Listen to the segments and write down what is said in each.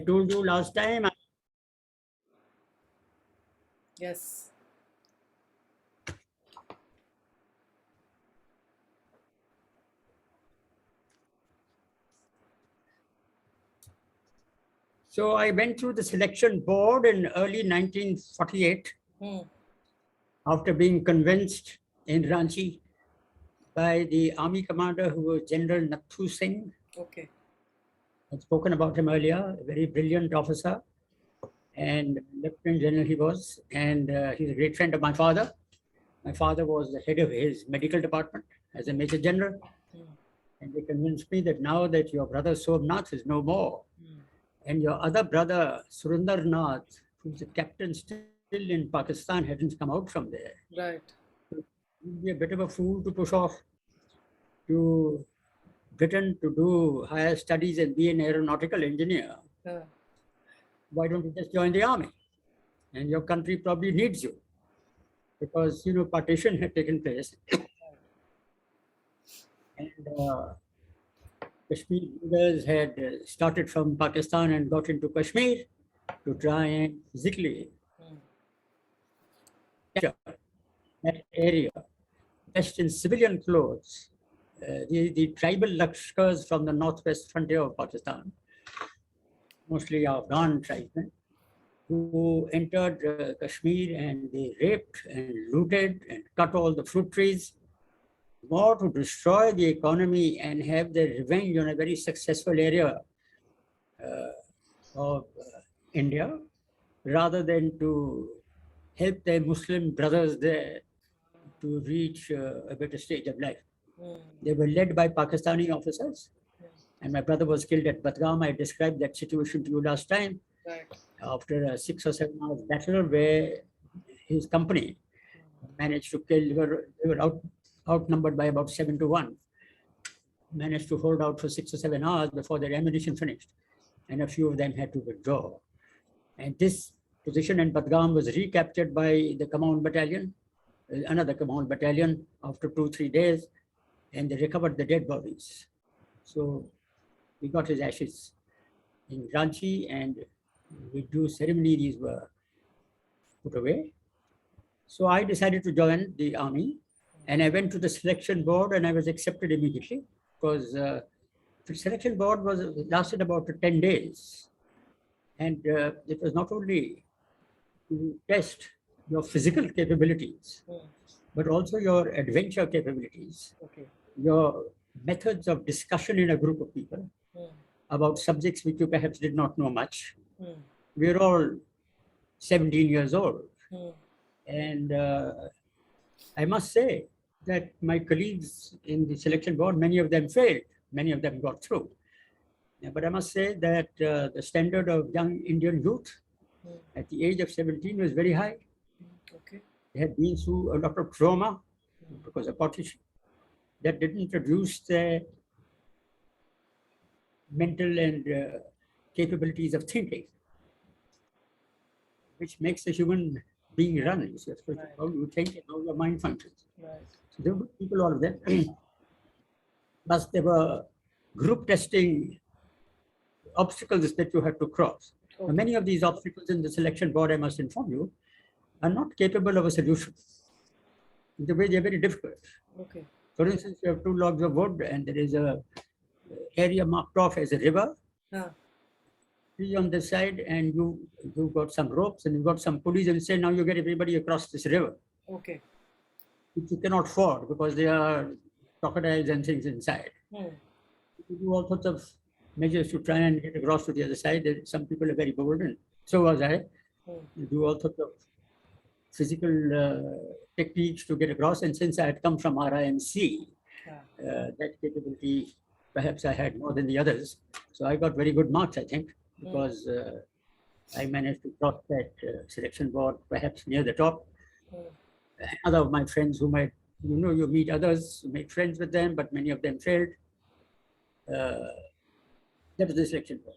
told you last time. Yes. So I went through the selection board in early 1948 Hmm. after being convinced in Ranchi by the army commander who was General Nathu Singh. Okay. I've spoken about him earlier, a very brilliant officer and Lieutenant General he was. And he's a great friend of my father. My father was the head of his medical department as a Major General. Hmm. And they convinced me that now that your brother Somnath is no more, Hmm. and your other brother, Surinder Nath, who's a captain still in Pakistan, hadn't come out from there. Right. So you'd be a bit of a fool to push off to Britain to do higher studies and be an aeronautical engineer. Why don't you just join the army? And your country probably needs you because, partition had taken place. And Kashmir leaders had started from Pakistan and got into Kashmir to try and physically Hmm. capture that area, dressed in civilian clothes. The tribal Lashkars from the northwest frontier of Pakistan, mostly Afghan tribesmen, who entered Kashmir and they raped and looted and cut all the fruit trees, more to destroy the economy and have their revenge on a very successful area of India, rather than to help their Muslim brothers there to reach a better stage of life. Hmm. They were led by Pakistani officers, Hmm. and my brother was killed at Badgam. I described that situation to you last time. Right. After a 6 or 7 hours battle, where his company managed to kill, they were outnumbered by about 7 to 1, managed to hold out for 6 or 7 hours before their ammunition finished, and a few of them had to withdraw. And this position in Badgam was recaptured by the Command Battalion, another Command Battalion, after 2 3 days, and they recovered the dead bodies. So we got his ashes in Ranchi, and with due ceremony, these were put away. So I decided to join the army, and I went to the selection board, and I was accepted immediately because the selection board was lasted about 10 days, and it was not only to test your physical capabilities, Hmm. but also your adventure capabilities, Okay. your methods of discussion in a group of people Hmm. about subjects which you perhaps did not know much. Hmm. We're all 17 years old. Hmm. And I must say that my colleagues in the selection board, many of them failed, many of them got through. Yeah, but I must say that the standard of young Indian youth Hmm. at the age of 17 was very high. Okay. They had been through a lot of trauma Hmm. because of partition that didn't reduce their mental and capabilities of thinking, which makes a human being run. You see, Right. how you think and how your mind functions. Right. So there were people, all of them. Plus, there were group testing obstacles that you had to cross. Now, Okay. many of these obstacles in the selection board, I must inform you, are not capable of a solution. In the way they're very difficult. Okay. For instance, you have 2 logs of wood and there is a area marked off as a river, Ah. tree on this side, and you've got some ropes and you've got some pulleys and say now you get everybody across this river, Okay. which you cannot ford because there are crocodiles and things inside. Hmm. You do all sorts of measures to try and get across to the other side. Some people are very bold, and so was I. Hmm. You do all sorts of physical techniques to get across. And since I had come from RIMC, Ah. that capability perhaps I had more than the others. So I got very good marks, I think, Hmm. because I managed to cross that selection board perhaps near the top. Hmm. Other of my friends who might, you meet others, you make friends with them, but many of them failed. That was the selection board.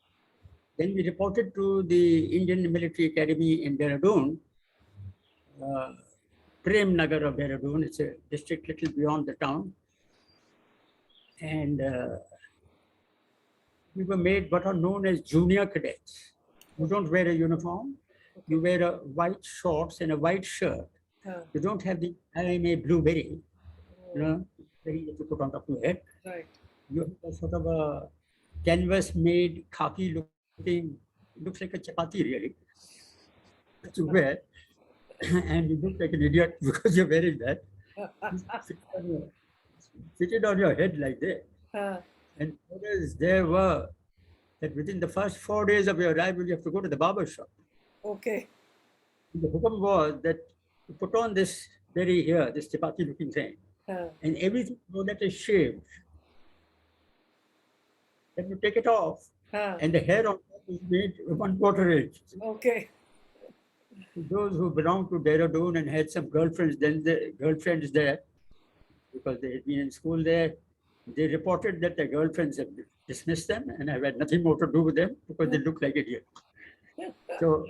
Then we reported to the Indian Military Academy in Dehradun, uh, Prem Nagar of Dehradun. It's a district little beyond the town. And we were made what are known as junior cadets. You don't wear a uniform. You wear a white shorts and a white shirt. You don't have the IMA blueberry, very easy to put on top of your head. Right. You have a sort of a canvas-made khaki looking, looks like a chapati really, to wear, and you look like an idiot because you're wearing that. Fitted on your head like that. And orders there were that within the first 4 days of your arrival, you have to go to the barber shop. Okay. The hukam was that you put on this very here, this chapati looking thing, and everything so that is shaved. Then you take it off, and the hair on top is made 1/4 inch. Okay. Those who belonged to Dehradun and had some girlfriends, girlfriends there, because they had been in school there, they reported that their girlfriends had dismissed them, and I had nothing more to do with them because they looked like idiots. So,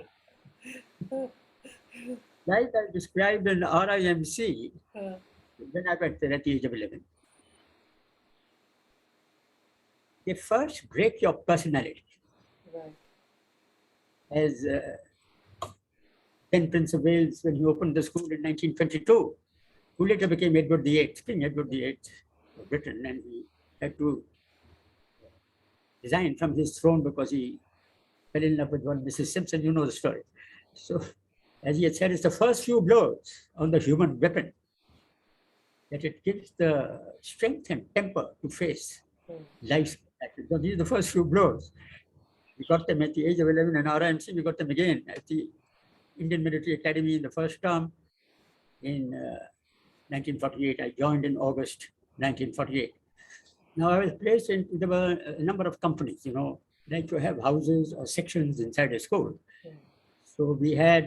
like I described in RIMC, when I went there at the age of 11, they first break your personality. Right. As then Prince of Wales, when he opened the school in 1922, who later became Edward VIII, King Edward VIII of Britain, and he had to resign from his throne because he fell in love with one Mrs. Simpson. You know the story. So, as he had said, it's the first few blows on the human weapon that it gives the strength and temper to face life's battles. So these are the first few blows. We got them at the age of 11 in RIMC. We got them again at the Indian Military Academy in the first term in 1948. I joined in August 1948. Now I was placed in, there were a number of companies, like you have houses or sections inside a school. So we had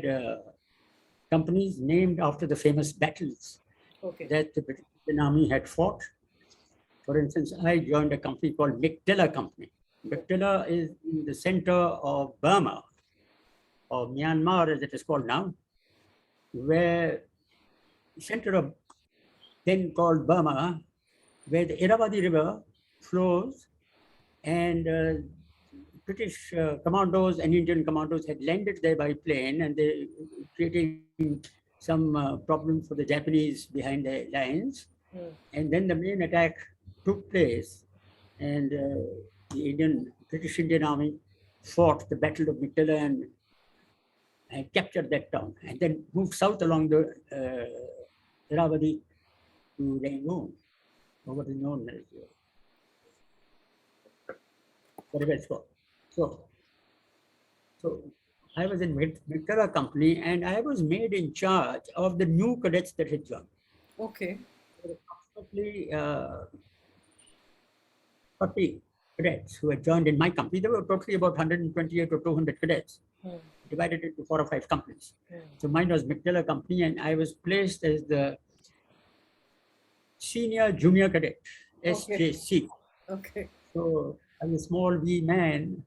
companies named after the famous battles that the British Army had fought. For instance, I joined a company called McTiller Company. McTiller is in the center of Burma, or Myanmar as it is called now, where center of then called Burma, where the Irrawaddy River flows, and British commandos and Indian commandos had landed there by plane, and they creating some problems for the Japanese behind the lines. And then the main attack took place, and the British Indian Army fought the Battle of McTiller and captured that town, and then moved south along the Irrawaddy to Rangoon, or what is known as whatever it's called. So I was in McTiller Company, and I was made in charge of the new cadets that had joined. Okay. Approximately 40 cadets who had joined in my company. There were totally about 128 or 200 cadets, divided into 4 or 5 companies. So mine was McTiller Company, and I was placed as the senior junior cadet, SJC. Okay. So I was a small wee man,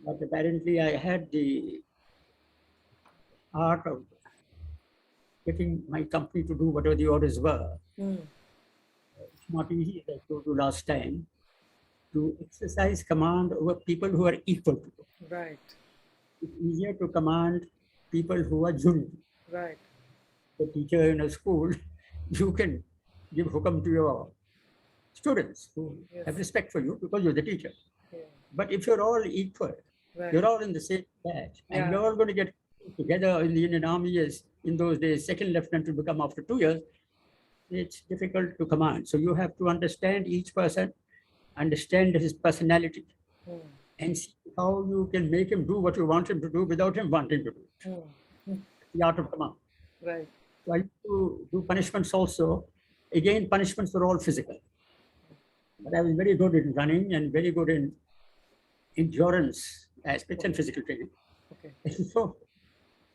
but apparently I had the art of getting my company to do whatever the orders were. It's not easy, as I told you last time, to exercise command over people who are equal to you. Right. It's easier to command people who are junior. Right. The teacher in a school, you can give hukam to your students who have respect for you because you're the teacher. But if you're all equal, you're all in the same batch, and you're all going to get together in the Indian Army as in those days, second lieutenant will become after 2 years, it's difficult to command. So you have to understand each person, understand his personality, and see how you can make him do what you want him to do without him wanting to do it. The art of command. Right. So I used to do punishments also. Again, punishments were all physical. But I was very good in running and very good in endurance aspects and physical training. Okay. So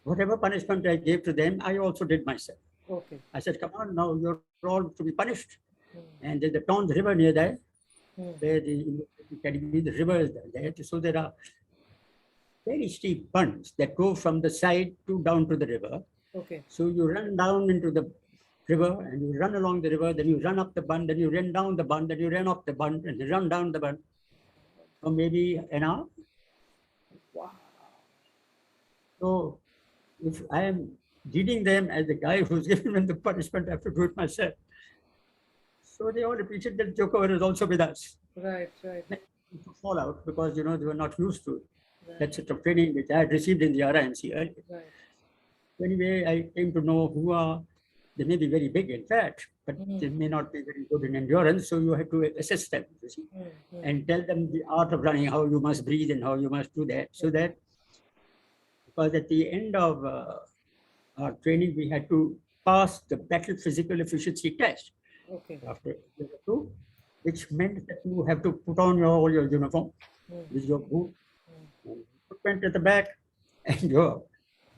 whatever punishment I gave to them, I also did myself. Okay. I said, come on, now you're all to be punished. And there's the Tons River near there, where the river is there. So there are very steep bunds that go from the side to down to the river. Okay. So you run down into the river, and you run along the river, then you run up the bund, then you run down the bund, then you run up the bund, and you run down the bund. or maybe an hour. Wow. So if I am leading them as the guy who's giving them the punishment, I have to do it myself. So they all appreciate that Joker is also with us. Right, right, To fall out because they were not used to that right, sort of training which I had received in the RIMC earlier. right. Anyway, I came to know who are they may be very big in fact, but they Mm, may not be very good in endurance. So you have to assess them, you see, and tell them the art of running, how you must breathe and how you must do that. So that because at the end of our training, we had to pass the battle physical efficiency test Okay. after level 2, which meant that you have to put on all your uniform with your boot, equipment at the back, and your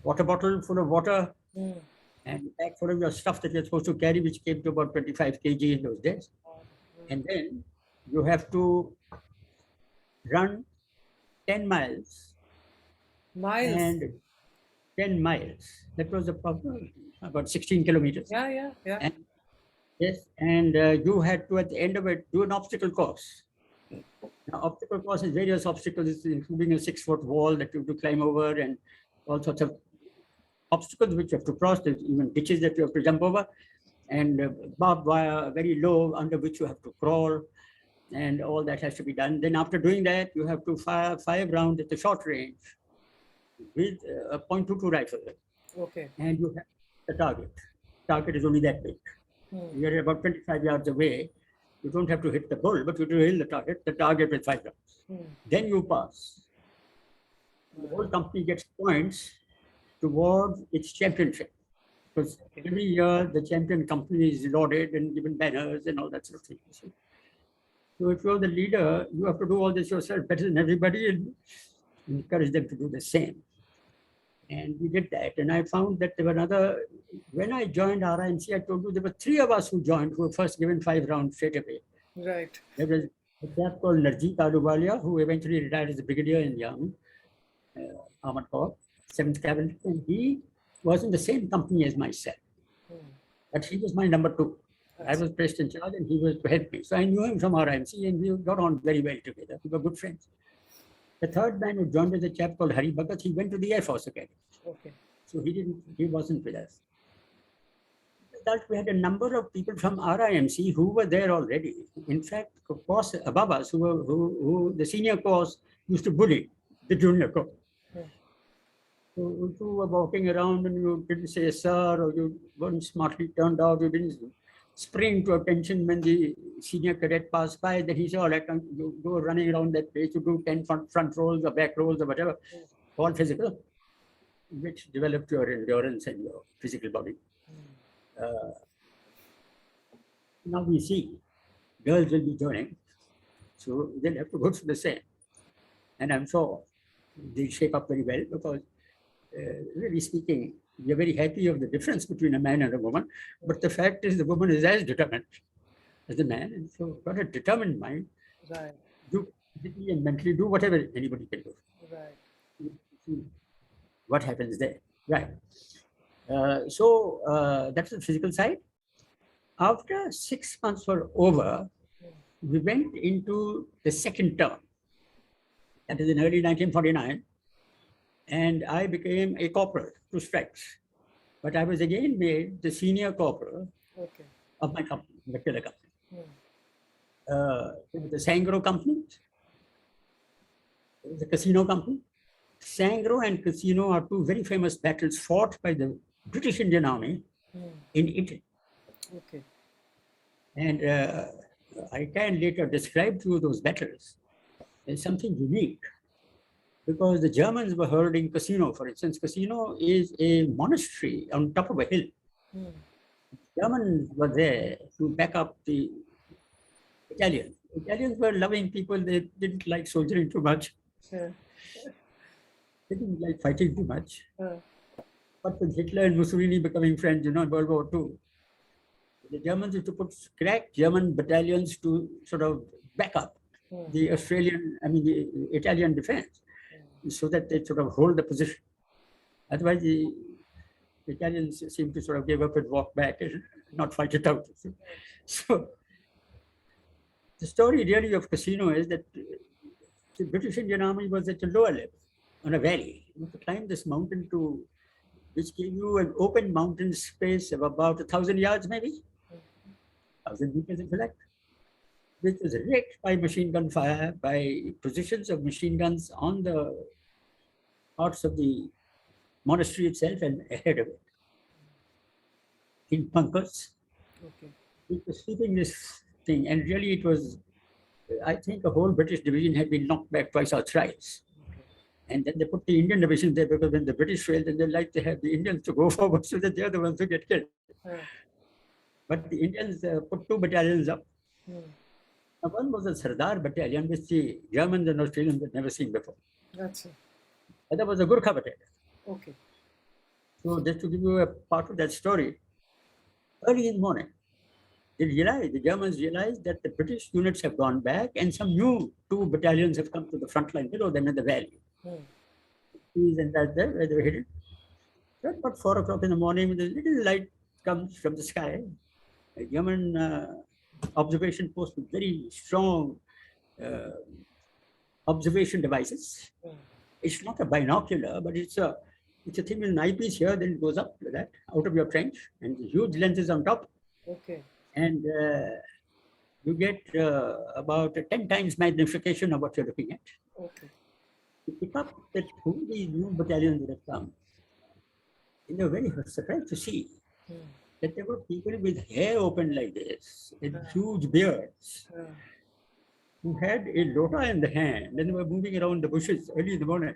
water bottle full of water, Mm. and bag full of your stuff that you're supposed to carry, which came to about 25 kg in those days. And then you have to run 10 miles Miles. and 10 miles. That was the problem, about 16 kilometers. Yeah, yeah, yeah. And yes, and you had to, at the end of it, do an obstacle course. Now, obstacle course is various obstacles, including a 6-foot wall that you have to climb over and all sorts of obstacles which you have to cross. There's even ditches that you have to jump over, and barbed wire very low under which you have to crawl, and all that has to be done. Then after doing that, you have to fire 5 rounds at the short range with a .22 rifle, Okay. and you have the target. Target is only that big. You're about 25 yards away. You don't have to hit the bull, but you do hit the target with 5 rounds. Then you pass. The whole company gets points towards its championship. Because every year the champion company is lauded and given banners and all that sort of thing. So if you're the leader, you have to do all this yourself better than everybody and encourage them to do the same. And we did that. And I found that there were when I joined RIMC, I told you there were 3 of us who joined, who were first given 5 rounds straight away. Right. There was a chap called Narjeet Ahluwalia, who eventually retired as a brigadier in the army, Armored Corps, 7th Cavalry, and he was in the same company as myself. But he was my number 2. I was placed in charge and he was to help me. So I knew him from RIMC and we got on very well together. We were good friends. The third man who joined as a chap called Hari Bhagat, he went to the Air Force Academy. Okay. So he wasn't with us. That we had a number of people from RIMC who were there already. In fact, course above us, who the senior course used to bully the junior course. So you were walking around and you didn't say sir, or you weren't smartly turned out, you didn't spring to attention when the senior cadet passed by, then he said, all right, you go running around that place, you do 10 front rolls or back rolls or whatever, all physical, which developed your endurance and your physical body. Now we see girls will be joining, so they'll have to go through the same. And I'm sure they shape up very well because really speaking, we are very happy of the difference between a man and a woman. But the fact is the woman is as determined as the man. And so got a determined mind, Right. do physically and mentally do whatever anybody can do. Right. See what happens there. Right. So that's the physical side. After 6 months were over, we went into the second term. That is in early 1949. And I became a corporal, 2 stripes. But I was again made the senior corporal Okay. of my company, the killer company. The Sangro company, the casino company. Sangro and casino are 2 very famous battles fought by the British Indian Army in Italy. Okay. And I can later describe to you those battles. There's something unique because the Germans were holding casino, for instance. Casino is a monastery on top of a hill. Germans were there to back up the Italians. Italians were loving people. They didn't like soldiering too much. Yeah. They didn't like fighting too much. Uh, But with Hitler and Mussolini becoming friends, in World War II, the Germans used to put crack German battalions to sort of back up the the Italian defense, so that they sort of hold the position. Otherwise, the Italians seem to sort of give up and walk back and not fight it out. So the story really of casino is that The British Indian Army was at a lower level, on a valley. You had to climb this mountain which gave you an open mountain space of about 1,000 yards, maybe 1,000 meters, if you like, which was wrecked by machine gun fire, by positions of machine guns on the parts of the monastery itself and ahead of it, in bunkers. Okay. It was sweeping this thing, and really it was, I think, a whole British division had been knocked back twice or thrice. And then they put the Indian division there because when the British failed, then they like to have the Indians to go forward so that they're the ones who get killed. But the Indians put 2 battalions up. Now, one was a Sardar battalion, which the Germans and Australians had never seen before. That's it. Other was a Gurkha battalion. Okay. So just to give you a part of that story, early in the morning, the Germans realized that the British units have gone back and some new 2 battalions have come to the front line below them in the valley. And that's there where they were hidden. So at about 4 o'clock in the morning, the little light comes from the sky. A German observation post with very strong observation devices. It's not a binocular, but it's a thing with an eyepiece here, then it goes up like that, out of your trench, and the huge lenses on top. Okay. And you get about 10 times magnification of what you're looking at. Okay. You pick up that who these new battalions would have come. And they were very surprised to see that there were people with hair open like this, and huge beards, who had a lota in the hand, and they were moving around the bushes early in the morning.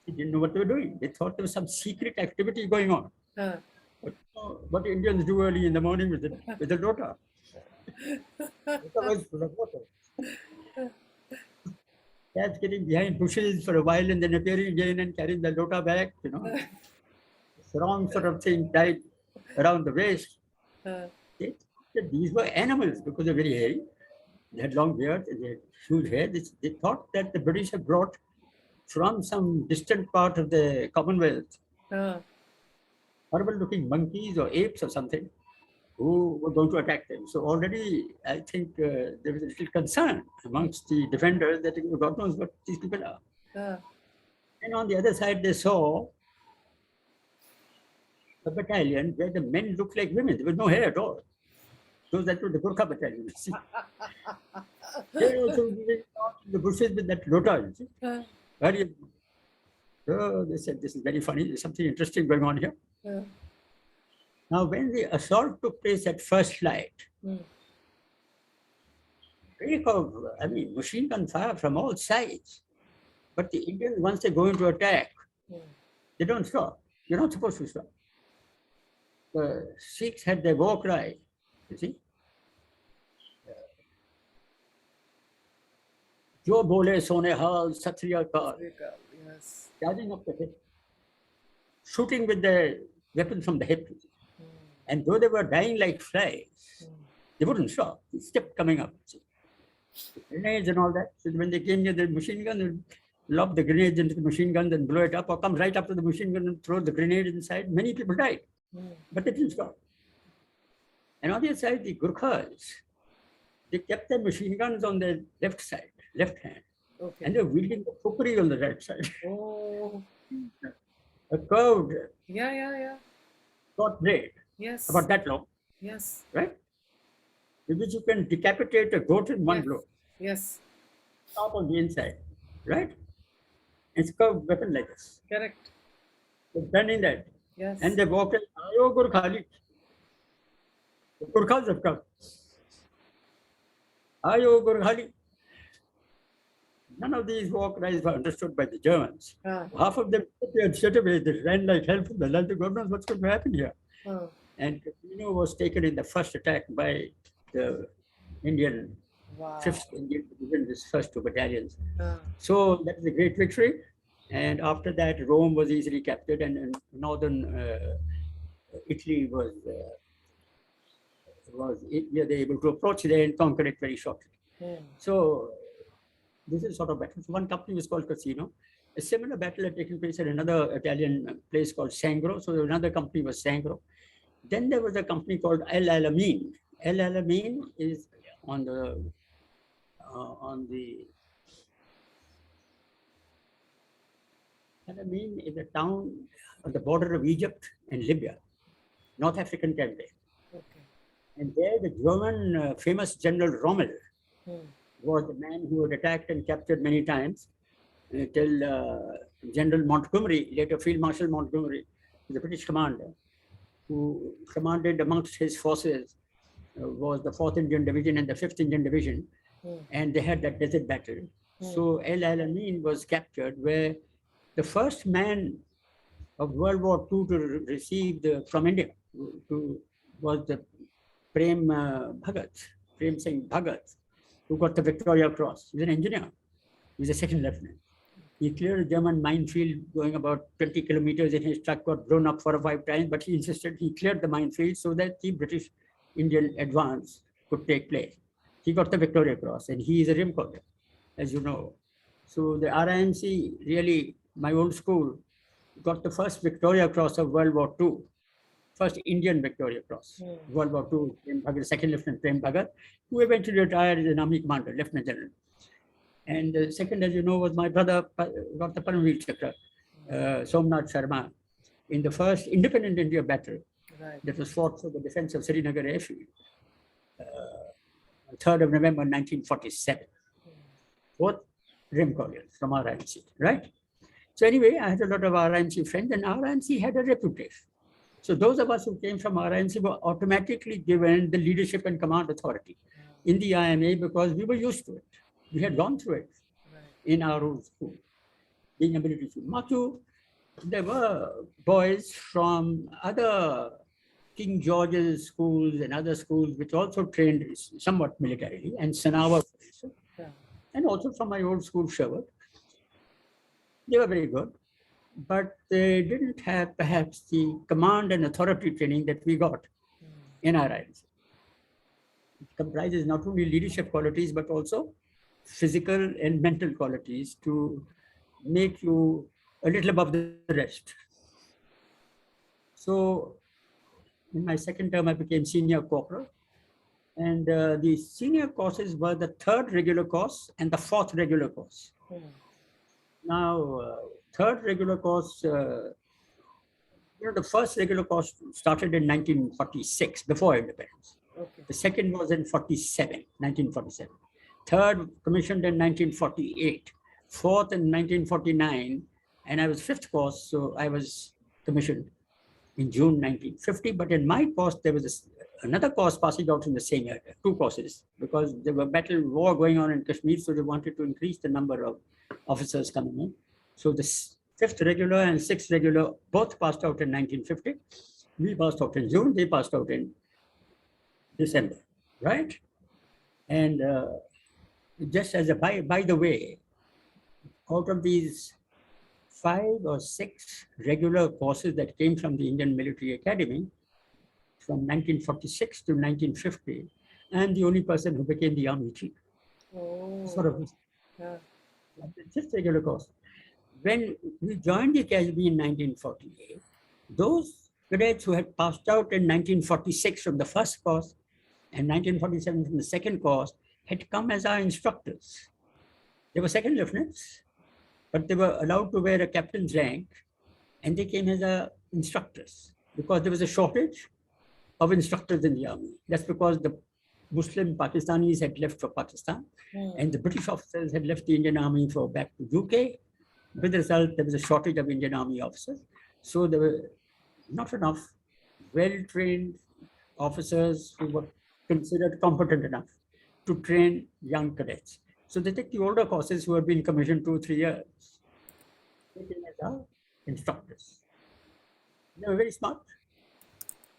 They didn't know what they were doing. They thought there was some secret activity going on. But what Indians do early in the morning with the lota. Lota was full of water. Cats getting behind bushes for a while and then appearing again and carrying the lota back, It's wrong sort of thing tied around the waist. They thought that these were animals because they're very hairy. They had long beards and they had huge hair. They thought that the British had brought from some distant part of the Commonwealth horrible looking monkeys or apes or something who were going to attack them. So already, I think there was a little concern amongst the defenders that God knows what these people are. And on the other side, they saw a battalion where the men looked like women. There was no hair at all. So that was the Gurkha battalion. See? They also living out in the bushes with that lota. So they said, this is very funny. There's something interesting going on here. Now, when the assault took place at first light, machine gun fire from all sides. But the Indians, once they go into attack, they don't stop. You're not supposed to stop. The Sikhs had their war cry, you see. Jo bole sone hal, Sat Sri Akal. Yes. Charging up the hip, shooting with their weapons from the hip. And though they were dying like flies, they wouldn't stop. They kept coming up. Grenades and all that. So when they came near the machine gun, they lob the grenades into the machine gun and blow it up, or come right up to the machine gun and throw the grenade inside. Many people died, but they didn't stop. And on the other side, the Gurkhas, they kept their machine guns on their left side, left hand. Okay. And they're wielding the kukri on the right side. Oh. A curved, short blade, Yes. about that long, Yes. right? With which you can decapitate a goat in one blow. Yes. Top on the inside, right? It's a curved weapon like this. Correct. They're bending that. Yes. And they walk in, Ayo Gurkhali. The Gurkhas have come. Ayo Gurkhali. None of these war cries were understood by the Germans. Half of them appeared straight away. They ran like hell from the land. God knows what's going to happen here. And Casino was taken in the first attack by the Indian, 5th Indian Division, this first 2 battalions. So that was a great victory. And after that, Rome was easily captured, and northern Italy was they were able to approach there and conquer it very shortly. So this is sort of battle. So one company was called Casino. A similar battle had taken place at another Italian place called Sangro. So another company was Sangro. Then there was a company called El Alamein. El Alamein is on the on the Alamein is a town on the border of Egypt and Libya, North African territory. Okay. And there, the German famous General Rommel Hmm. was the man who had attacked and captured many times till General Montgomery, later Field Marshal Montgomery, the British commander, who commanded amongst his forces was the 4th Indian Division and the 5th Indian Division, and they had that desert battle. So El Alamein was captured, where the first man of World War II to receive from India was the Prem Singh Bhagat, who got the Victoria Cross. He was an engineer. He was a second lieutenant. He cleared a German minefield going about 20 kilometers, and his truck got blown up 4 or 5 times, but he insisted he cleared the minefield so that the British Indian advance could take place. He got the Victoria Cross, and he is a rim corporal, as you know. So the RIMC, really, my old school, got the first Victoria Cross of World War II, first Indian Victoria Cross, World War II, Prem Bhagat, Second Lieutenant Prem Bhagat, who eventually retired as an army commander, Lieutenant General. And the second, as you know, was my brother, got the Paramveer Chakra, Somnath Sharma, in the first independent India battle that was fought for the defense of Srinagar airfield, 3rd of November 1947. Both rim cordials from RIMC, right? So anyway, I had a lot of RIMC friends, and RIMC had a reputation. So those of us who came from RIMC were automatically given the leadership and command authority in the IMA because we were used to it. We had gone through it in our own school, being a military school. Matthew, there were boys from other King George's schools and other schools which also trained somewhat militarily, and Sanawa, and also from my old school, Sherwood. They were very good, but they didn't have perhaps the command and authority training that we got in our IMC. It comprises not only leadership qualities, but also physical and mental qualities to make you a little above the rest. So in my second term, I became senior corporal. And the senior courses were the 3rd regular course and the 4th regular course. Now, 3rd regular course, the first regular course started in 1946, before independence. The second was in 1947. Third commissioned in 1948. Fourth in 1949. And I was 5th course, so I was commissioned in June 1950. But in my course, there was another course passing out in the same year, 2 courses, because there were war going on in Kashmir, so they wanted to increase the number of officers coming in. So the 5th regular and 6th regular both passed out in 1950. We passed out in June, they passed out in December, right? And just as a by the way, out of these 5 or 6 regular courses that came from the Indian Military Academy from 1946 to 1950, I'm the only person who became the Army chief. Sort of the 5th regular course. When we joined the academy in 1948, those cadets who had passed out in 1946 from the first course and 1947 from the second course had come as our instructors. They were second lieutenants, but they were allowed to wear a captain's rank, and they came as our instructors because there was a shortage of instructors in the army. That's because the Muslim Pakistanis had left for Pakistan, and the British officers had left the Indian army for back to UK. With the result, there was a shortage of Indian army officers. So there were not enough well-trained officers who were considered competent enough to train young cadets. So they take the older courses who had been commissioned 2 or 3 years. They came as our instructors. They were very smart.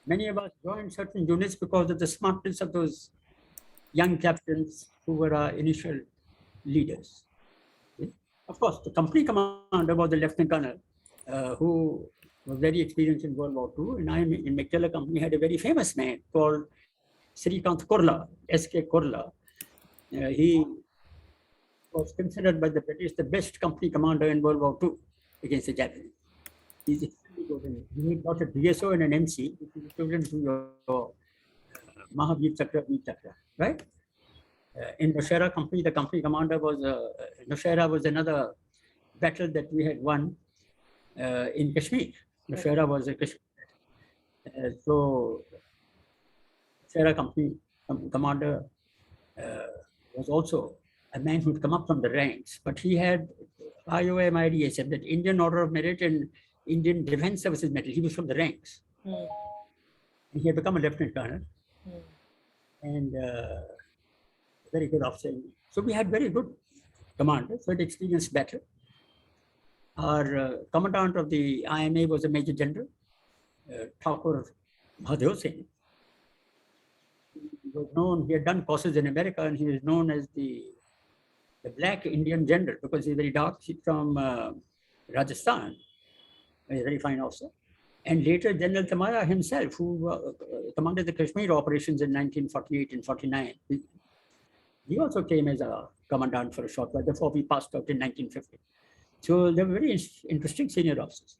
Many of us joined certain units because of the smartness of those young captains who were our initial leaders. Of course, the company commander was the lieutenant colonel who was very experienced in World War II. And I, in McKellar Company, had a very famous man called Srikant Kurla, S.K. Kurla. He was considered by the British the best company commander in World War II against the Japanese. He's extremely good. He got a DSO and an MC, which is equivalent to your Mahavir Chakra, V Chakra, right? In Nushaira company, the company commander was, Nushaira was another battle that we had won in Kashmir. Nushaira was a Kashmir. So Nushaira company commander was also a man who'd come up from the ranks, but he had IOM said that Indian Order of Merit and Indian Defense Services Medal. He was from the ranks. Hmm. And he had become a lieutenant colonel Hmm. and very good officer. So we had very good commanders, very experienced battle. Our commandant of the IMA was a Major General, Thakur Bhadev Singh. He was known, he had done courses in America and he was known as the black Indian general because he's very dark. He's from Rajasthan. He's a very fine officer. And later, General Tamara himself, who commanded the Kashmir operations in 1948 and 49, he also came as a commandant for a short while before we passed out in 1950. So they were very interesting senior officers.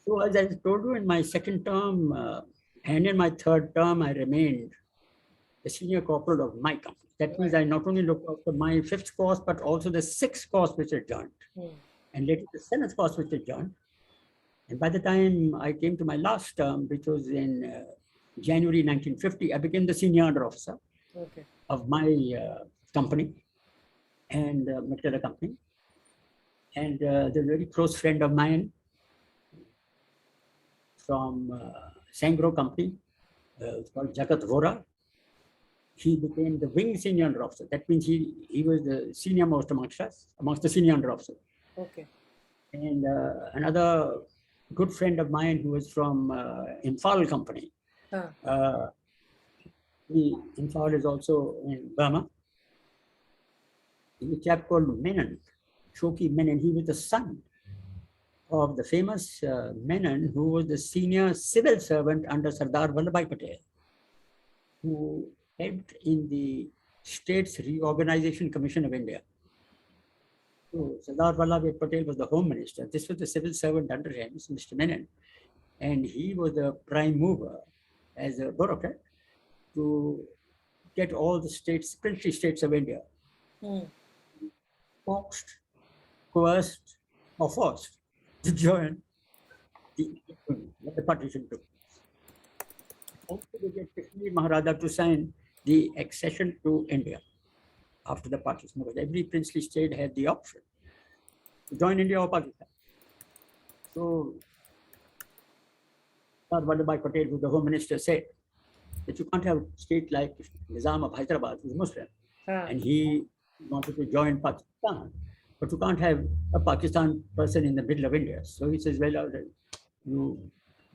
So as I told you, in my second term and in my third term, I remained the senior corporal of my company. That means I not only looked after my fifth course, but also the sixth course which I joined, and later the seventh course which I joined. And by the time I came to my last term, which was in January 1950, I became the senior under officer of my company and McTaylor company. And the very close friend of mine from Sangro company, it's called Jagat Vora. He became the wing senior under officer. That means he was the senior most amongst us, amongst the senior under officer. And another good friend of mine who was from Imphal company. Imphal is also in Burma. He's a chap called Menon, Shoki Menon. He was the son of the famous Menon, who was the senior civil servant under Sardar Vallabhbhai Patel, who helped in the States Reorganization Commission of India. So Sardar Vallabhbhai Patel was the Home Minister. This was the civil servant under him, Mr. Menon. And he was the prime mover as a bureaucrat to get all the states, princely states of India, coaxed, coerced, or forced to join the partition took. Also, they get Kashmir Maharaja to sign the accession to India after the partition, because every princely state had the option to join India or Pakistan. So, Sardar Vallabhbhai Patel, who the Home Minister, said that you can't have a state like Nizam of Hyderabad, who's Muslim, and he wanted to join Pakistan, but you can't have a Pakistan person in the middle of India. So he says, well, you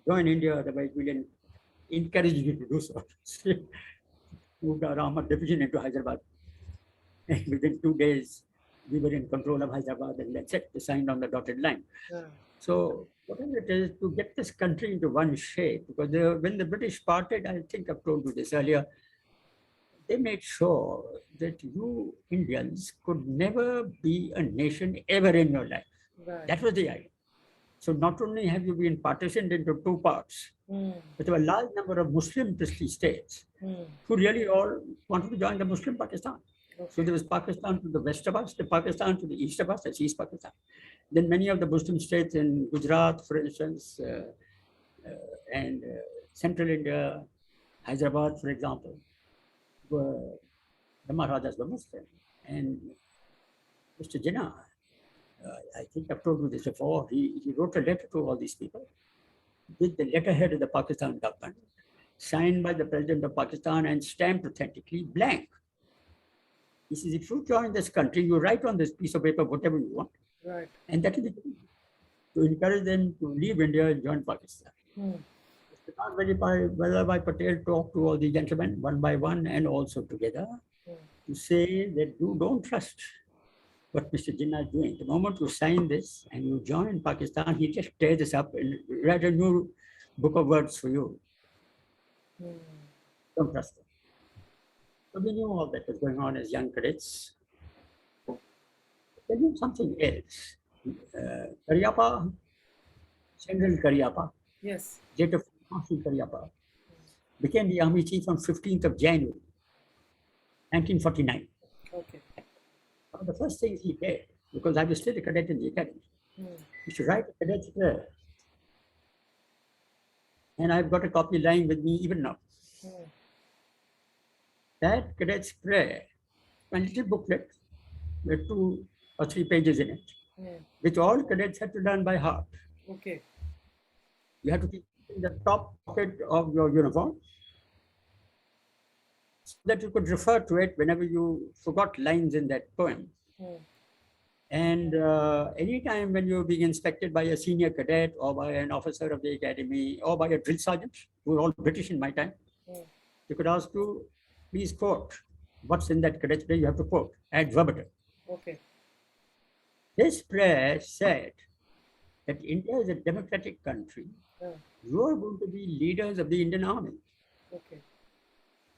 join India, otherwise we will encourage you to do so. Moved our armored division into Hyderabad. And within 2 days, we were in control of Hyderabad, and that's it, we signed on the dotted line. So whatever it is, to get this country into one shape, because when the British parted, I think I've told you this earlier, they made sure that you Indians could never be a nation ever in your life. That was the idea. So not only have you been partitioned into two parts, but there were a large number of Muslim princely states who really all wanted to join the Muslim Pakistan. So there was Pakistan to the west of us, the Pakistan to the east of us, that's East Pakistan. Then many of the Muslim states in Gujarat, for instance, and central India, Hyderabad, for example, were, the Maharajas were Muslim. And Mr. Jinnah, I think I've told you this before, he wrote a letter to all these people with the letterhead of the Pakistan government, signed by the President of Pakistan and stamped authentically blank. He says, if you join this country, you write on this piece of paper whatever you want. And that is the key, to encourage them to leave India and join Pakistan. Sardar Vallabhbhai Patel talked to all the gentlemen one by one and also together to say that you don't trust what Mr. Jinnah is doing. The moment you sign this and you join Pakistan, he just tears this up and write a new book of words for you. Don't trust him. So we knew all that was going on as young cadets. They knew something else. Karyapa, General Karyapa, later Marshal Karyapa, became the army chief on 15th of January 1949. Okay. One of the first things he did, because I was still a cadet in the academy, he should write a cadet's prayer. And I've got a copy lying with me even now. That cadet's prayer, a little booklet with 2 or 3 pages in it, which all cadets had to learn by heart. Okay. You have to keep it in the top pocket of your uniform so that you could refer to it whenever you forgot lines in that poem. And anytime when you're being inspected by a senior cadet or by an officer of the academy or by a drill sergeant, who were all British in my time, you could ask to please quote what's in that cadet's prayer. You have to quote ad verbatim. Okay. This prayer said that India is a democratic country. You are going to be leaders of the Indian army. Okay.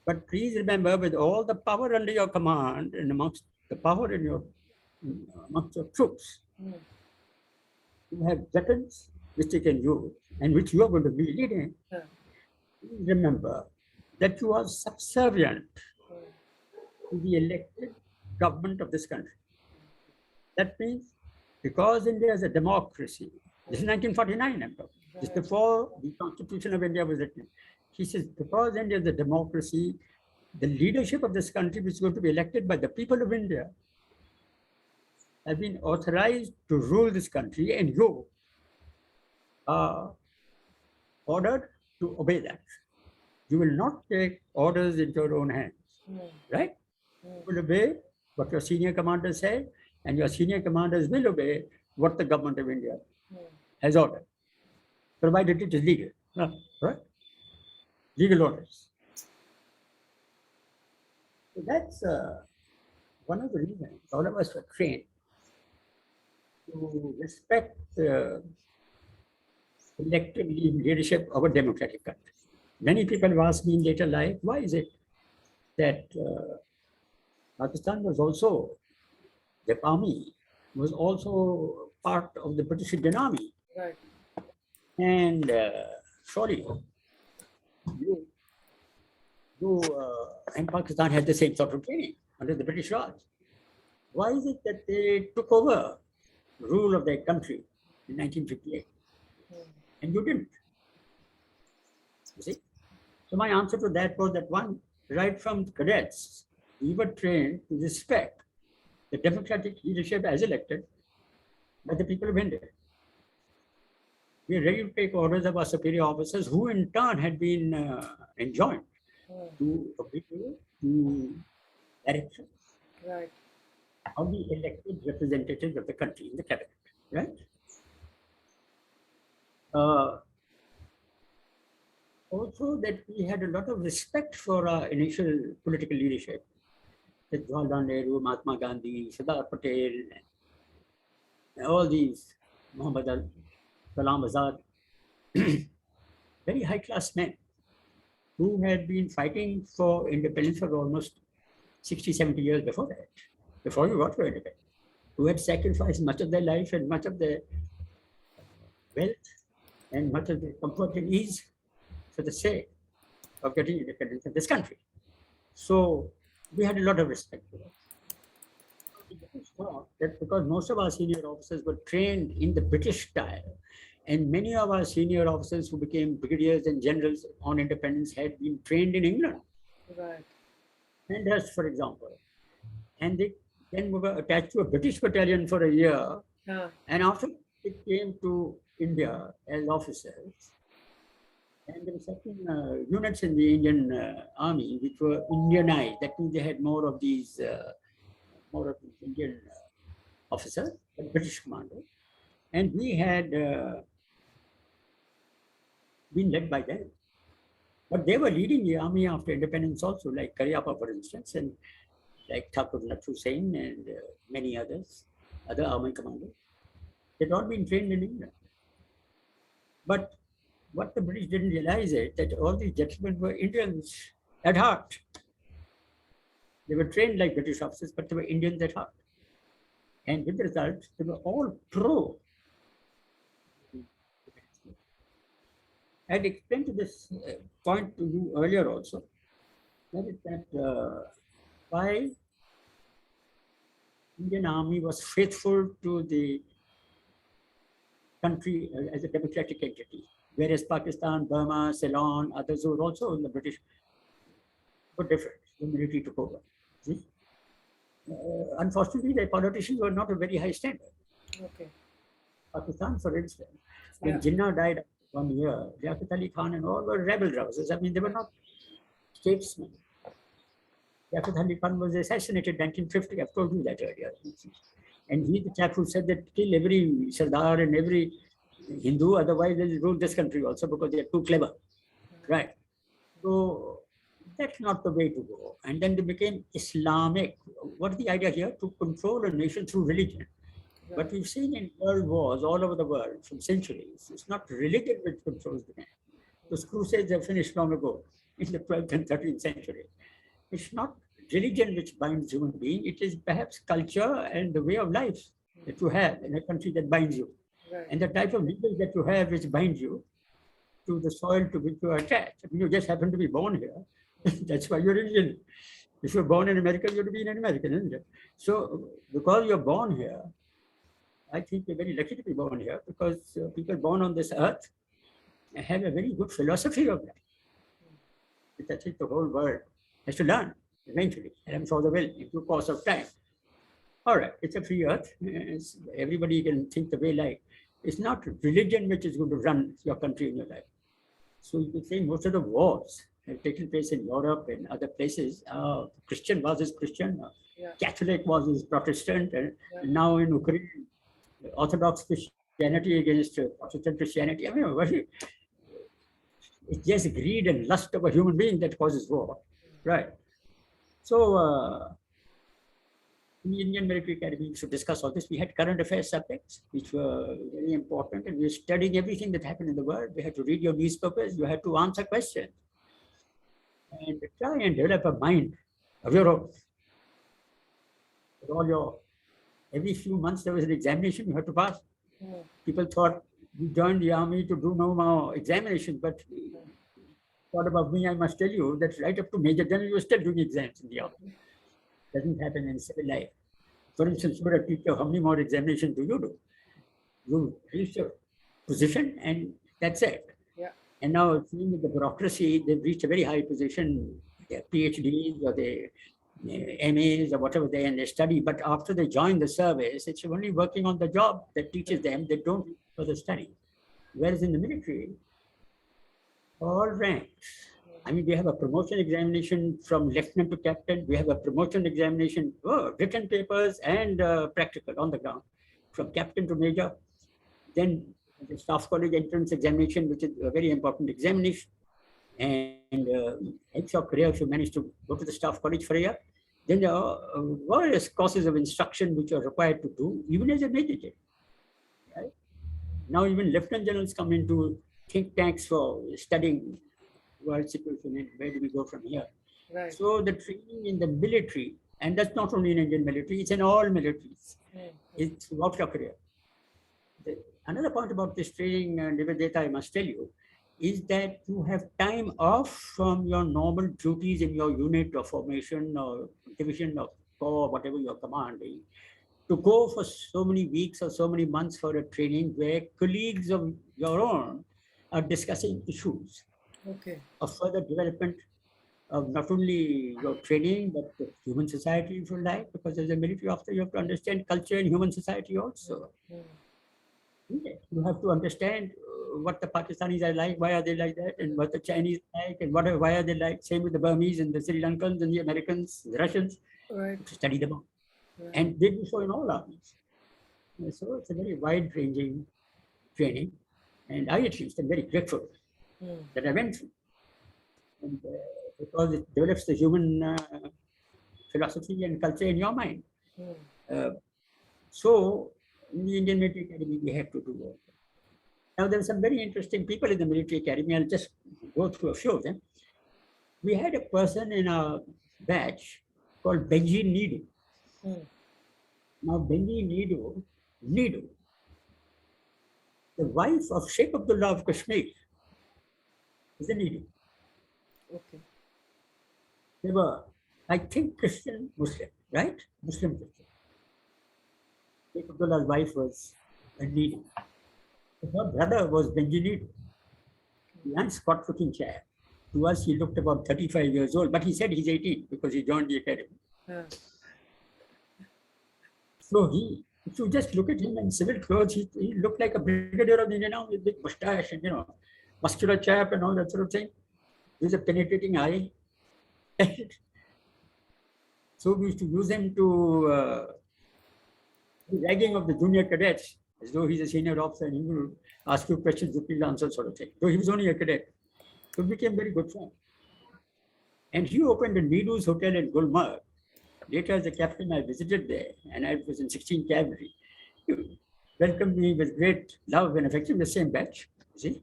But please remember, with all the power under your command and amongst the power in your amongst your troops, you have weapons which you can use and which you are going to be leading. Please remember that you are subservient to the elected government of this country. That means because India is a democracy, this is 1949, I'm talking, just before the Constitution of India was written. He says, because India is a democracy, the leadership of this country, which is going to be elected by the people of India, have been authorized to rule this country, and you are ordered to obey that. You will not take orders into your own hands, right? You will obey what your senior commander said, and your senior commanders will obey what the government of India has ordered, provided it is legal, right? Legal orders. So that's one of the reasons all of us were trained to respect the elected leadership of a democratic country. Many people have asked me in later life, why is it that Pakistan was also, the army was also part of the British Indian Army. Right. And surely you and Pakistan had the same sort of training under the British Raj. Why is it that they took over rule of their country in 1958 and you didn't? You see? So my answer to that was that one, right from cadets, we were trained to respect the democratic leadership as elected by the people of India. We are ready to take orders of our superior officers, who in turn had been enjoined to obey the directions Right. of the elected representatives of the country in the cabinet, right? Also, that we had a lot of respect for our initial political leadership, that Jawaharlal Nehru, Mahatma Gandhi, Sardar Patel, and all these, Muhammad Salam Azad, very high-class men who had been fighting for independence for almost 60, 70 years before that, before you got your independence, who had sacrificed much of their life and much of their wealth and much of their comfort and ease for the sake of getting independence in this country. So we had a lot of respect for that. That because most of our senior officers were trained in the British style, and many of our senior officers who became brigadiers and generals on independence had been trained in England. Right. And for example, and they then were attached to a British battalion for a year, and after it came to India as officers, and there were certain units in the Indian army which were Indianized. That means they had more of these Indian officers, the British commander, and we had been led by them. But they were leading the army after independence also, like Karyappa, for instance, and like Thakur Natru Singh and many others, other army commanders. They'd all been trained in England. But what the British didn't realize is that all these gentlemen were Indians at heart. They were trained like British officers, but they were Indians at heart. And with the result, they were all pro. I had explained to this point to you earlier also. That is that why Indian Army was faithful to the country as a democratic entity, whereas Pakistan, Burma, Ceylon, others who were also in the British were different. The military took over. See? Unfortunately, the politicians were not a very high standard. Okay. Pakistan, for instance, when Yeah. Jinnah died after 1 year, Liaquat Ali Khan and all were rebel rousers. I mean, they were not statesmen. Liaquat Ali Khan was assassinated in 1950. I've told you that earlier. And he's the chap who said that kill every Sardar and every Hindu, otherwise they'll rule this country also because they're too clever. Right. So that's not the way to go. And then they became Islamic. What's the idea here? To control a nation through religion. But we've seen in world wars all over the world from centuries, it's not religion which controls the nation. Those crusades have finished long ago in the 12th and 13th century. It's not religion which binds human being, it is perhaps culture and the way of life that you have in a country that binds you. Right. And the type of leaders that you have which binds you to the soil to which you are attached. I mean, you just happen to be born here. That's why you're Indian. If you're born in America, you're to be an American, isn't it? So because you're born here, I think you're very lucky to be born here because people born on this earth have a very good philosophy of life, which I think the whole world has to learn eventually, and I'm sure they will in due course of time. All right, it's a free earth. Everybody can think the way like. It's not religion which is going to run your country and your life. So you can say most of the wars have taken place in Europe and other places. Christian versus Christian, Catholic versus Protestant, and now in Ukraine, Orthodox Christianity against Protestant Christianity. I mean, it's just greed and lust of a human being that causes war, right? So in the Indian Military Academy, we should discuss all this. We had current affairs subjects, which were very important, and we were studying everything that happened in the world. We had to read your newspapers, you had to answer questions, and try and develop a mind of your own. With all your, every few months there was an examination you had to pass. People thought we joined the army to do no more examination, but what about me? I must tell you that right up to Major General, you were still doing exams in the army. Doesn't happen in civil life. For instance, you're a teacher, how many more examinations do you do? You reach a position and that's it. Yeah. And now, seeing with the bureaucracy, they've reached a very high position, their PhDs or their MAs or whatever and they study. But after they join the service, it's only working on the job that teaches them. They don't further study. Whereas in the military, all ranks. I mean, we have a promotion examination from lieutenant to captain. We have a promotion examination, written papers and practical on the ground, from captain to major. Then the staff college entrance examination, which is a very important examination. And helps your career if you manage to go to the staff college for a year. Then there are various courses of instruction which are required to do, even as a major general. Right? Now even lieutenant generals come into think tanks for studying world situation and where do we go from here. Right. So the training in the military, and that's not only in Indian military, it's in all militaries. It's throughout your career. Another point about this training, Nivedita, I must tell you, is that you have time off from your normal duties in your unit or formation or division or corps, whatever you're commanding, to go for so many weeks or so many months for a training where colleagues of your own are discussing issues of further development of not only your training, but the human society if you like, because as a military officer, you have to understand culture and human society also. You have to understand what the Pakistanis are like, why are they like that, and what the Chinese like, and why are they like. Same with the Burmese and the Sri Lankans and the Americans, the Russians. Right. To study them all. And they do so in all armies. So it's a very wide-ranging training, and I at least am very grateful that I went through, and because it develops the human philosophy and culture in your mind. So in the Indian Military Academy, we have to do that. Now, there are some very interesting people in the Military Academy. I'll just go through a few of them. We had a person in our batch called Benji Nidu. Now, Benji Nidu, the wife of Sheikh Abdullah of Kashmir, is a Nidu. Okay. They were I think Christian Muslim, right? Muslim Christian. Sheikh Abdullah's wife was a lady. Her brother was Benjini, young Scot-looking chap. To us, he looked about 35 years old, but he said he's 18 because he joined the academy. Huh. So if you just look at him in civil clothes, he looked like a brigadier of the Indian Army with big mustache and, muscular chap and all that sort of thing. He was a penetrating eye. So we used to use him to ragging of the junior cadets as though he's a senior officer and he will ask you questions, you please answer sort of thing. So he was only a cadet. So we became very good friends. And he opened a Needus Hotel in Gulmarg. Later, as a captain, I visited there and I was in 16 Cavalry. He welcomed me with great love and affection, the same batch, you see.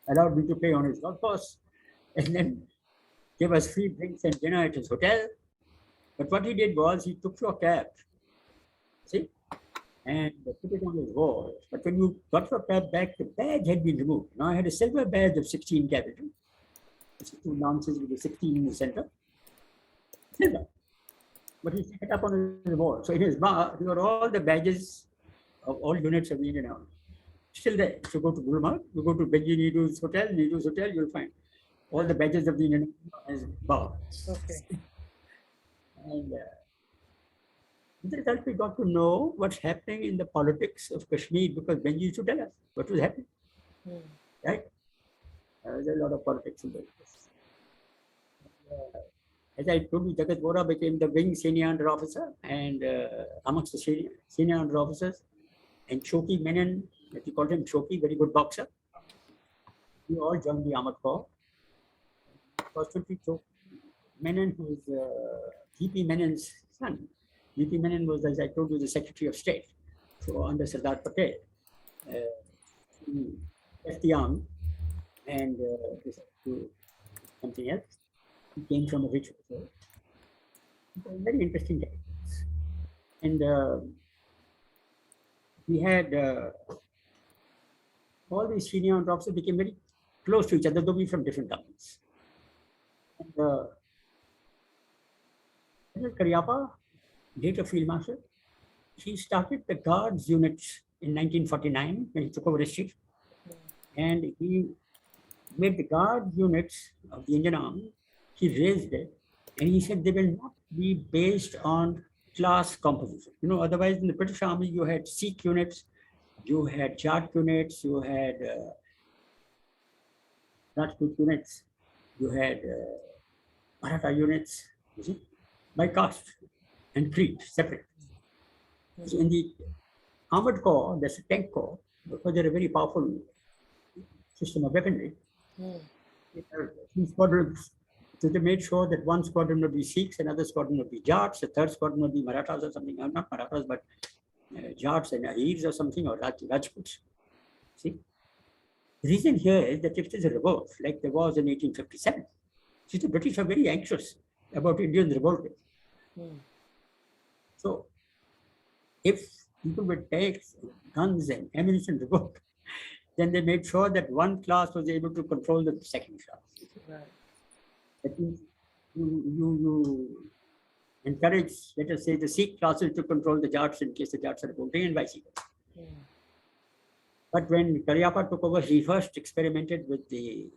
Allowed me to play on his golf course and then gave us free drinks and dinner at his hotel. But what he did was he took your cap, see, and put it on his wall. But when you got your cap back, the badge had been removed. Now I had a silver badge of 16 capital, 16 lances with the 16 in the center. Silver. But he set it up on his wall. So in his bar, he got all the badges of all units of the Indian Army. Still there. So go to Gulmarg, you go to Benji Needus Hotel, you'll find all the badges of the Indian Army on his bar. Okay. And with the result, we got to know what's happening in the politics of Kashmir because Benji used to tell us what was happening. Right? There's a lot of politics in this. As I told you, Jagat Vora became the wing senior under officer, and amongst the senior under officers, and Choki Menon, that we called him Choki, very good boxer. We all joined the Armored Corps. Constantly Choki Menon, who is VP Menon's son. VP Menon was, as I told you, the Secretary of State. So under Sardar Patel, he left the army and decided to something else. He came from a rich family. Very interesting guy. And we had all these senior officers became very close to each other, though we from different governments. And General Karyappa, later Field Marshal, he started the Guards units in 1949 when he took over as chief. And he made the Guard units of the Indian Army, he raised it, and he said they will not be based on class composition. Otherwise in the British Army, you had Sikh units, you had Jat units, you had Rajput units, you had Maratha units, you see, by caste and creed, separate. So in the Armored Corps, there's a tank corps, because they're a very powerful system of weaponry. Three squadrons. So they made sure that one squadron would be Sikhs, another squadron would be Jats, the third squadron would be Marathas or something, not Marathas, but Jats and Ahirs or something, or Rajputs. See? The reason here is that if there's a revolt, like there was in 1857, see, the British are very anxious about Indians revolting. So, if people with tanks, guns, and ammunition revolt, then they made sure that one class was able to control the second class. Right. That means you encourage, let us say, the Sikh classes to control the Jats in case the Jats are revolting, and vice versa. But when Karyappa took over, he first experimented with the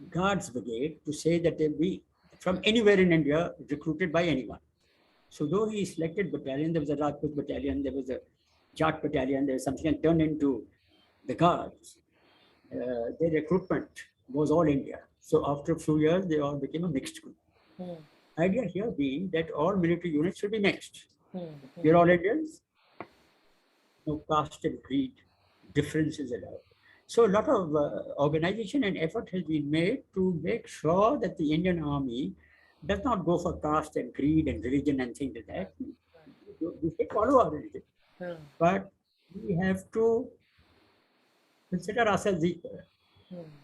Guards Brigade to say that they'll be from anywhere in India, recruited by anyone. So though he selected battalion, there was a Rajput battalion, there was a Jat battalion, there was something and turned into the Guards. Their recruitment was all India. So after a few years, they all became a mixed group. Idea here being that all military units should be mixed. We're all Indians. No caste and creed differences allowed. So a lot of organization and effort has been made to make sure that the Indian Army does not go for caste and creed and religion and things like that. We can follow our religion, but we have to consider ourselves equal.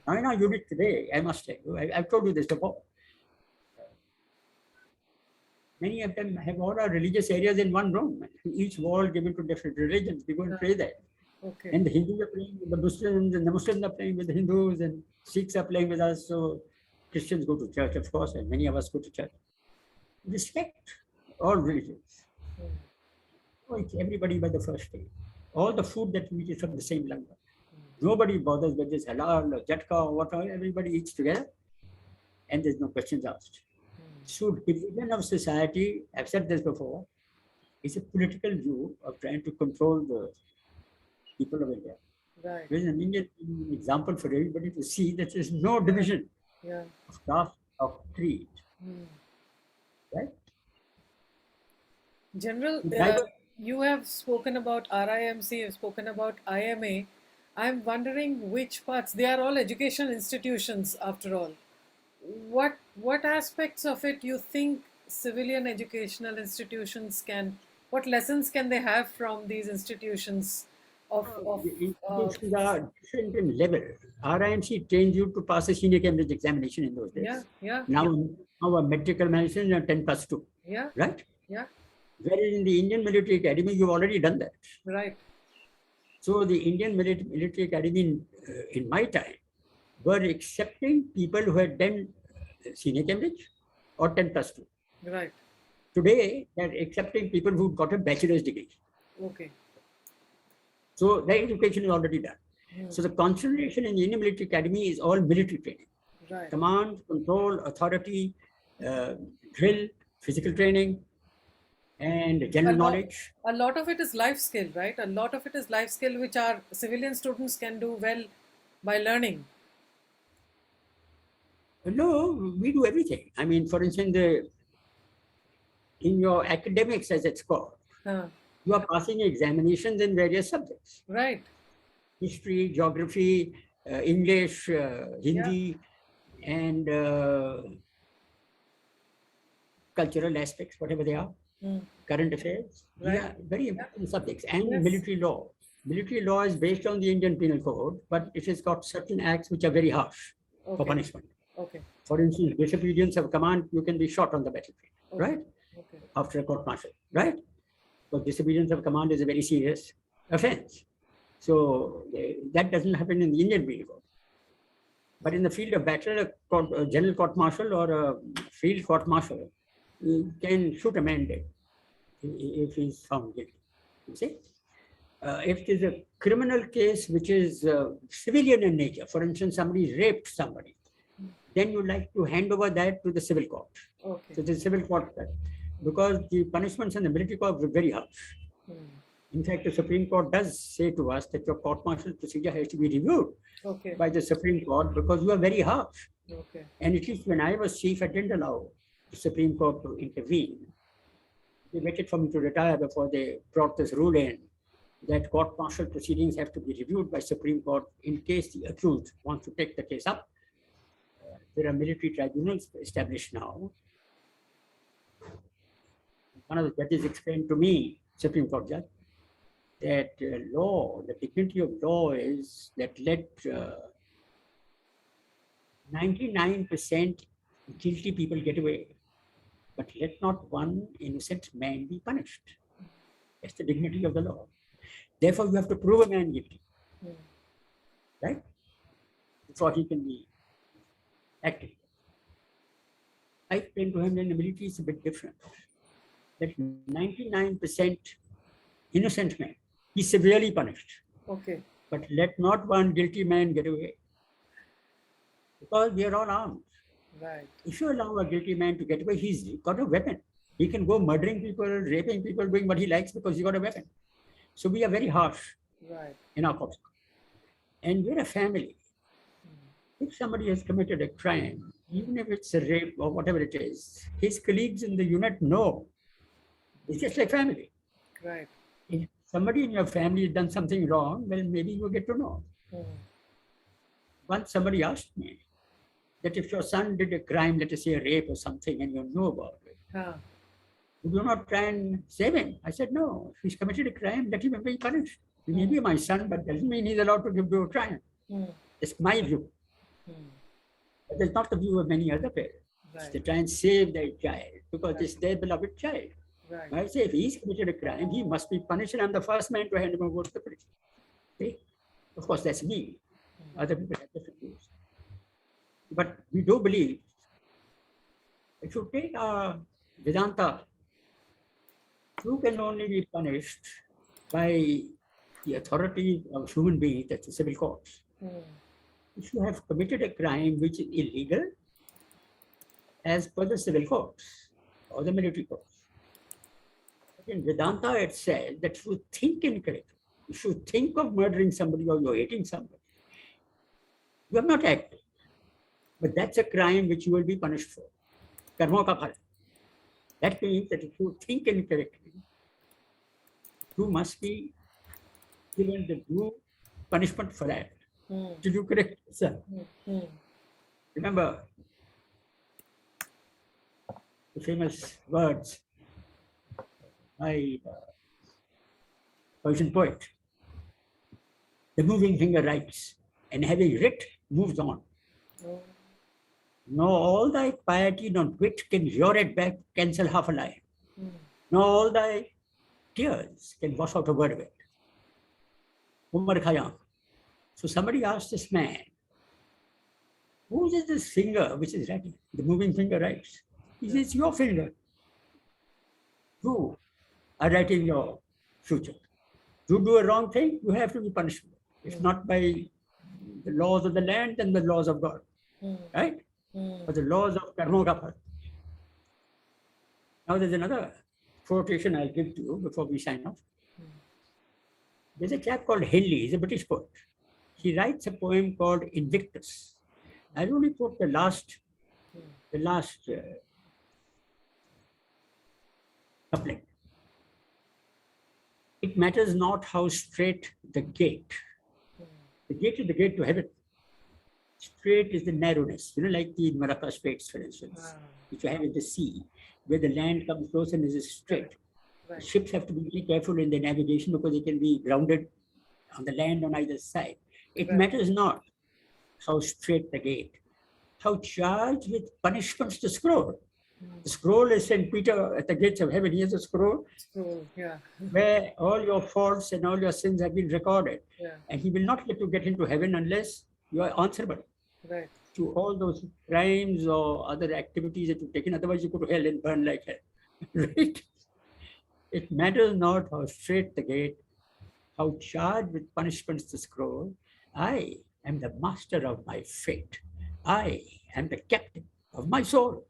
Now in our unit today, I must tell you, I've told you this before. Many of them have all our religious areas in one room. Each wall given to different religions. We go and pray there. And the Hindus are playing with the Muslims, and the Muslims are playing with the Hindus, and Sikhs are playing with us. So Christians go to church, of course, and many of us go to church. Respect all religions. Oh, it's everybody by the first day. All the food that we eat is from the same language. Nobody bothers whether it's halal or jatka or whatever. Everybody eats together, and there's no questions asked. So division of society, I've said this before, is a political view of trying to control the people of India. Right. There's an Indian example for everybody to see that there's no division Yeah. of caste, of creed, right? General, Neither- you have spoken about RIMC, you've spoken about IMA. I'm wondering which parts, they are all educational institutions after all. What aspects of it you think civilian educational institutions can, what lessons can they have from these institutions of The institutions are different in level. RIMC trains you to pass a senior Cambridge examination in those days. yeah, Now a medical medicine are 10 plus 2, yeah, right? yeah, Whereas in the Indian Military Academy, you've already done that. right, So the Indian Military Academy in my time were accepting people who had done senior Cambridge or 10 plus 2. right, Today, they're accepting people who got a bachelor's degree. okay, So their education is already done. So the concentration in the Indian Military Academy is all military training. right, Command, control, authority, drill, physical training, and general knowledge. a lot of it is life skill, right? A lot of it is life skill which our civilian students can do well by learning. No, we do everything. I mean, for instance, in your academics, as it's called, you are passing examinations in various subjects. Right, History, geography, English, Hindi, and cultural aspects, whatever they are, current affairs. Right. Yeah, very important subjects. And Yes. military law. Military law is based on the Indian Penal Code, but it has got certain acts which are very harsh for okay, punishment. okay, For instance, disobedience of command, you can be shot on the battlefield, okay, right? okay, After a court martial, right? But disobedience of command is a very serious offense. So that doesn't happen in the Indian Penal Code. But in the field of battle, a general court martial or a field court martial can shoot a man dead if he's found guilty. You see? If it is a criminal case which is civilian in nature, for instance, somebody raped somebody, then you like to hand over that to the civil court. okay. So the civil court, because the punishments in the military court were very harsh. In fact, the Supreme Court does say to us that your court-martial procedure has to be reviewed Okay, by the Supreme Court because you are very harsh. okay, And at least when I was chief, I didn't allow the Supreme Court to intervene. They waited for me to retire before they brought this rule in that court-martial proceedings have to be reviewed by Supreme Court in case the accused wants to take the case up. There are military tribunals established now. One of the judges explained to me, Supreme Court judge, that law, the dignity of law is that let 99% guilty people get away, but let not one innocent man be punished. That's the dignity of the law. Therefore, you have to prove a man guilty, right? Before he can be acted. I explained to him that in the military is a bit different. That 99% innocent man, he's severely punished. okay, But let not one guilty man get away. Because we are all armed. right, If you allow a guilty man to get away, he's got a weapon. He can go murdering people, raping people, doing what he likes because he got a weapon. So we are very harsh right, in our courts. And we're a family. If somebody has committed a crime, even if it's a rape or whatever it is, his colleagues in the unit know. It's just like family. right, If somebody in your family has done something wrong, well, maybe you get to know. Once somebody asked me that if your son did a crime, let us say a rape or something, and you know about it, would you not try and save him? I said, no, if he's committed a crime, let him be punished. He may be my son, but doesn't mean he's allowed to give you a trial. It's my view. But it's not the view of many other parents. right, They try and save their child because it's their beloved child. right, I say if he's committed a crime, he must be punished, and I'm the first man to hand him over to the police. Okay? Of course, that's me. Other people have different views. But we do believe if you take Vedanta, you can only be punished by the authority of human beings, that's the civil courts. If you have committed a crime which is illegal, as per the civil courts or the military courts. But in Vedanta, it says that if you think incorrectly, if you think of murdering somebody or you're hating somebody, you have not acted. But that's a crime which you will be punished for. Karma ka phala. That means that if you think incorrectly, you must be given the due punishment for that. Did you correct, sir? Remember the famous words by Persian poet. The moving finger writes, and having writ, moves on. No, all thy piety, not wit, can lure it back, cancel half a lie. No, all thy tears can wash out a word of it. Umar Khayyam. So somebody asked this man, whose is this finger which is writing? The moving finger writes. He says, it's your finger. You are writing your future. You do a wrong thing, you have to be punished. If not by the laws of the land, then the laws of God. Right? Or the laws of karma ka phala. Now there's another quotation I'll give to you before we sign off. There's a chap called Henley, he's a British poet. He writes a poem called Invictus. I'll only quote the last couplet. It matters not how straight the gate. The gate is the gate to heaven. Straight is the narrowness, like the Malacca Straits, for instance, which you have in the sea, where the land comes close and is straight. Right. Ships have to be very careful in their navigation because they can be grounded on the land on either side. It matters not how straight the gate, how charged with punishments the scroll. The scroll is St. Peter at the gates of heaven. He has a scroll, where all your faults and all your sins have been recorded. And he will not let you get into heaven unless you are answerable to all those crimes or other activities that you've taken. Otherwise, you go to hell and burn like hell. Right? It matters not how straight the gate, how charged with punishments the scroll. I am the master of my fate. I am the captain of my soul.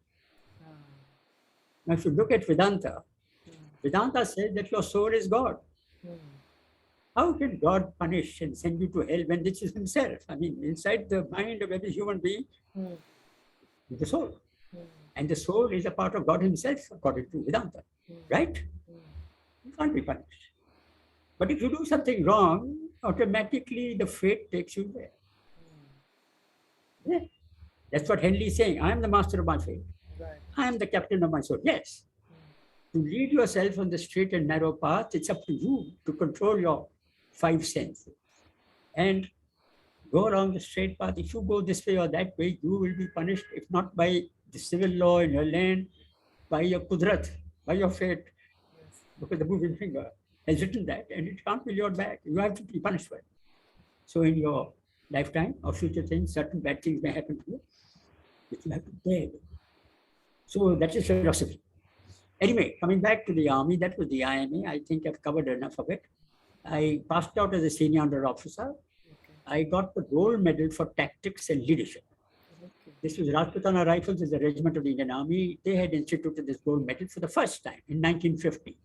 Now, if you look at Vedanta, Vedanta says that your soul is God. How can God punish and send you to hell when this is himself? I mean, inside the mind of every human being, the soul. And the soul is a part of God himself, according to Vedanta. Right? You can't be punished. But if you do something wrong, automatically the fate takes you there. Yeah. That's what Henley is saying. I am the master of my fate. I am the captain of my soul. Yes. To lead yourself on the straight and narrow path, it's up to you to control your five senses and go along the straight path. If you go this way or that way, you will be punished, if not by the civil law in your land, by your kudrat, by your fate, because the moving finger has written that, and it can't be lured back. You have to be punished for it. So in your lifetime or future things, certain bad things may happen to you, which you have to bear. So that is philosophy. Anyway, coming back to the army, that was the IMA. I think I've covered enough of it. I passed out as a senior under officer. I got the gold medal for tactics and leadership. This was Rajputana Rifles, is a regiment of the Indian Army. They had instituted this gold medal for the first time in 1950.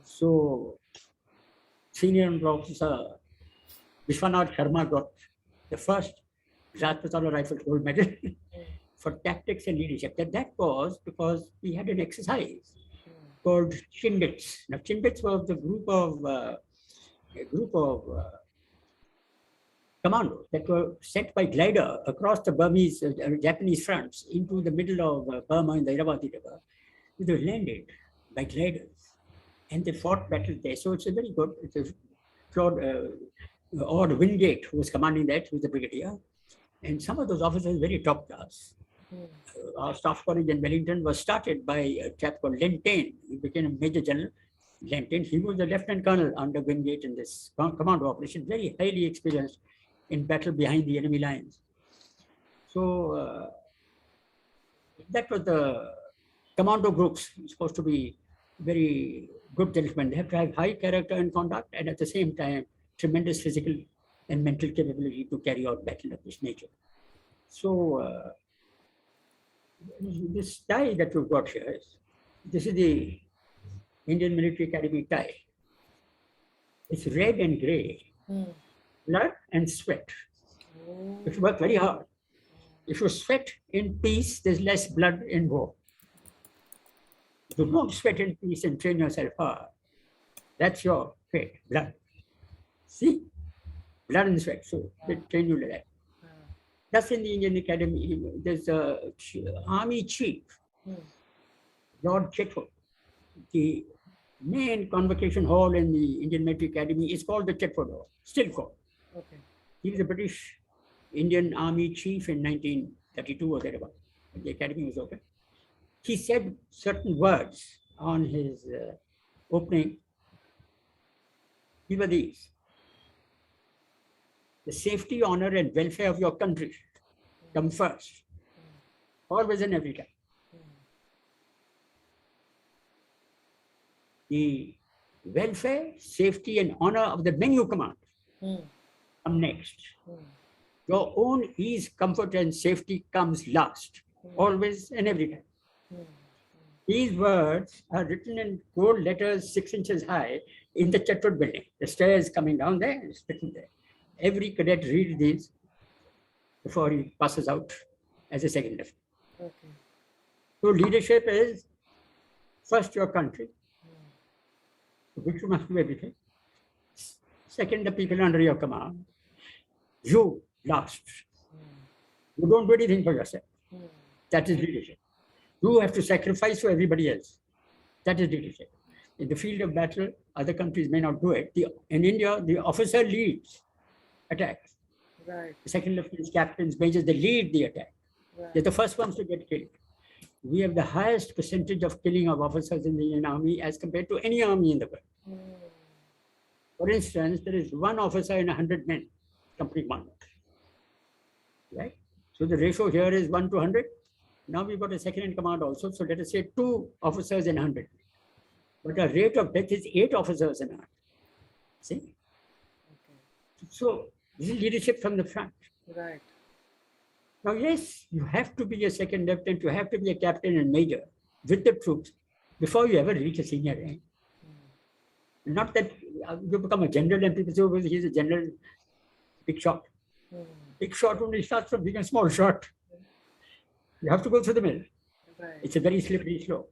So, senior under officer Vishwanath Sharma got the first Rajputana Rifles gold medal for tactics and leadership. That was because we had an exercise called Chindits. Now, Chindits was the group of commandos that were sent by glider across the Burmese, Japanese fronts into the middle of Burma in the Irrawaddy River. They were landed by gliders and they fought battles there. So it's a very good, it's a Claude Wingate, who was commanding that, who was the brigadier. And some of those officers very top class. Our staff college in Wellington was started by a chap called Lentain. He became a major general. Lentain, he was a lieutenant colonel under Wingate in this commando operation, very highly experienced in battle behind the enemy lines. So that was the commando groups, supposed to be very good gentlemen. They have to have high character and conduct, and at the same time, tremendous physical and mental capability to carry out battle of this nature. So this tie that you've got here, this is the Indian Military Academy tie. It's red and gray, blood and sweat. If you work very hard, if you sweat in peace, there's less blood in war. If you don't sweat in peace and train yourself hard, that's your fate, blood. See? Blood and sweat. So they train you like that. That's in the Indian Academy. There's a army chief, Lord Chetwood. The main convocation hall in the Indian Military Academy is called the Chetwood Hall, still called. Okay. He was a British Indian Army chief in 1932 or thereabout, when the academy was open. He said certain words on his opening. These were these: the safety, honor, and welfare of your country come first, always and every time. The welfare, safety, and honor of the men you command come next. Your own ease, comfort, and safety comes last, always and every time. These words are written in gold letters 6 inches high in the Chetwood building. The stairs coming down there, it's written there. Every cadet reads these before he passes out as a second lieutenant. Okay. So leadership is first your country, which you must do everything. Second, the people under your command. You last. You don't do anything for yourself. That is leadership. You have to sacrifice for everybody else. That is leadership. In the field of battle, other countries may not do it. In India, the officer leads attacks. Right. The second lieutenants, captains, majors, they lead the attack. Right. They're the first ones to get killed. We have the highest percentage of killing of officers in the Indian Army as compared to any army in the world. For instance, there is one officer in 100 men, company 1. Right? So the ratio here is 1 to 100. Now we've got a second in command also. So let us say 2 officers in 100. But the rate of death is 8 officers in 100. See? Okay. So this is leadership from the front. Right. Now, yes, you have to be a second lieutenant, you have to be a captain and major with the troops before you ever reach a senior rank. Not that you become a general and people say, oh, he's a general, big shot. Big shot only starts from being a small shot. You have to go through the middle. Right. It's a very slippery slope.